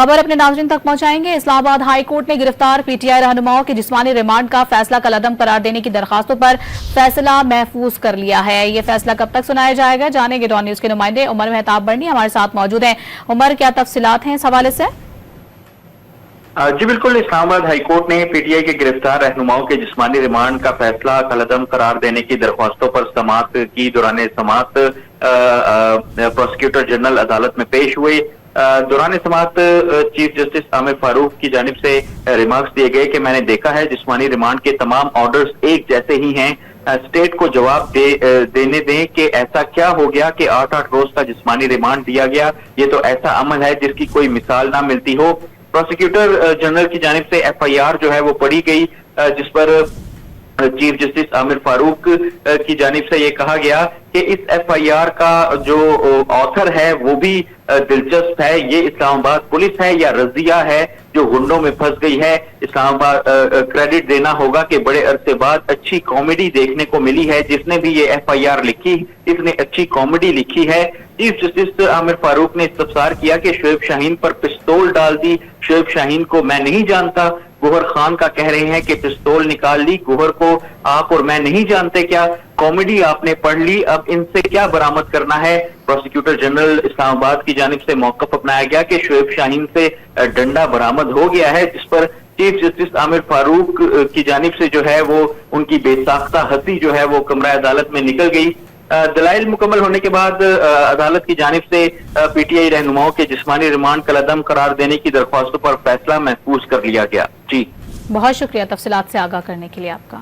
खबर अपने नाज़रीन तक पहुंचाएंगे। इस्लामाबाद हाई कोर्ट ने गिरफ्तार पीटीआई रहनुमाओं के जिस्मानी रिमांड का फैसला कलअदम करार देने की दरखास्तों पर फैसला महफूज कर लिया है। ये फैसला कब तक सुनाया जाएगा, जानेंगे डॉन न्यूज के नुमाइंदे उमर मेहताब बर्नी हमारे साथ मौजूद हैं। उमर, क्या तफसीलात हैं इस हवाले से? जी बिल्कुल, इस्लामाबाद हाई कोर्ट ने पीटीआई के गिरफ्तार रहनुमाओं के जिस्मानी रिमांड का फैसला कलअदम करार देने की दरख्वास्तों पर समाअत की। दौरान समाअत प्रोसिक्यूटर जनरल अदालत में पेश हुए। दौरान समाअत चीफ जस्टिस आमिर फारूक की जानिब से रिमार्क्स दिए गए कि मैंने देखा है जिस्मानी रिमांड के तमाम ऑर्डर्स एक जैसे ही हैं। स्टेट को जवाब देने दें कि ऐसा क्या हो गया कि 8-8 रोज का जिस्मानी रिमांड दिया गया। ये तो ऐसा अमल है जिसकी कोई मिसाल ना मिलती हो। प्रोसिक्यूटर जनरल की जानिब से एफआईआर जो है वो पढ़ी गई, जिस पर चीफ जस्टिस आमिर फारूक की जानिब से ये कहा गया कि इस एफआईआर का जो ऑथर है वो भी दिलचस्प है। ये इस्लामाबाद पुलिस है या रजिया है जो गुंडों में फंस गई है। इस्लामाबाद क्रेडिट देना होगा कि बड़े अरसे बाद अच्छी कॉमेडी देखने को मिली है। जिसने भी ये एफआईआर लिखी इसने अच्छी कॉमेडी लिखी है। चीफ जस्टिस आमिर फारूक ने इस्तफसार किया कि शोएब शाहीन पर पिस्तौल डाल दी। शोएब शाहीन को मैं नहीं जानता। गोहर खान का कह रहे हैं कि पिस्तौल निकाल ली। गोहर को आप और मैं नहीं जानते क्या? कॉमेडी आपने पढ़ ली, अब इनसे क्या बरामद करना है? प्रोसिक्यूटर जनरल इस्लामाबाद की जानिब से मौक़िफ़ अपनाया गया कि शोएब शाहीन से डंडा बरामद हो गया है, जिस पर चीफ जस्टिस आमिर फारूक की जानिब से जो है वो उनकी बेसाख्ता हंसी जो है वो कमरा अदालत में निकल गई। दलाइल मुकम्मल होने के बाद अदालत की जानिब से पीटीआई रहनुमाओं के जिस्मानी रिमांड कलअदम करार देने की दरख्वास्तों पर फैसला महफूज कर लिया गया। जी बहुत शुक्रिया तफसीलात से आगाह करने के लिए आपका।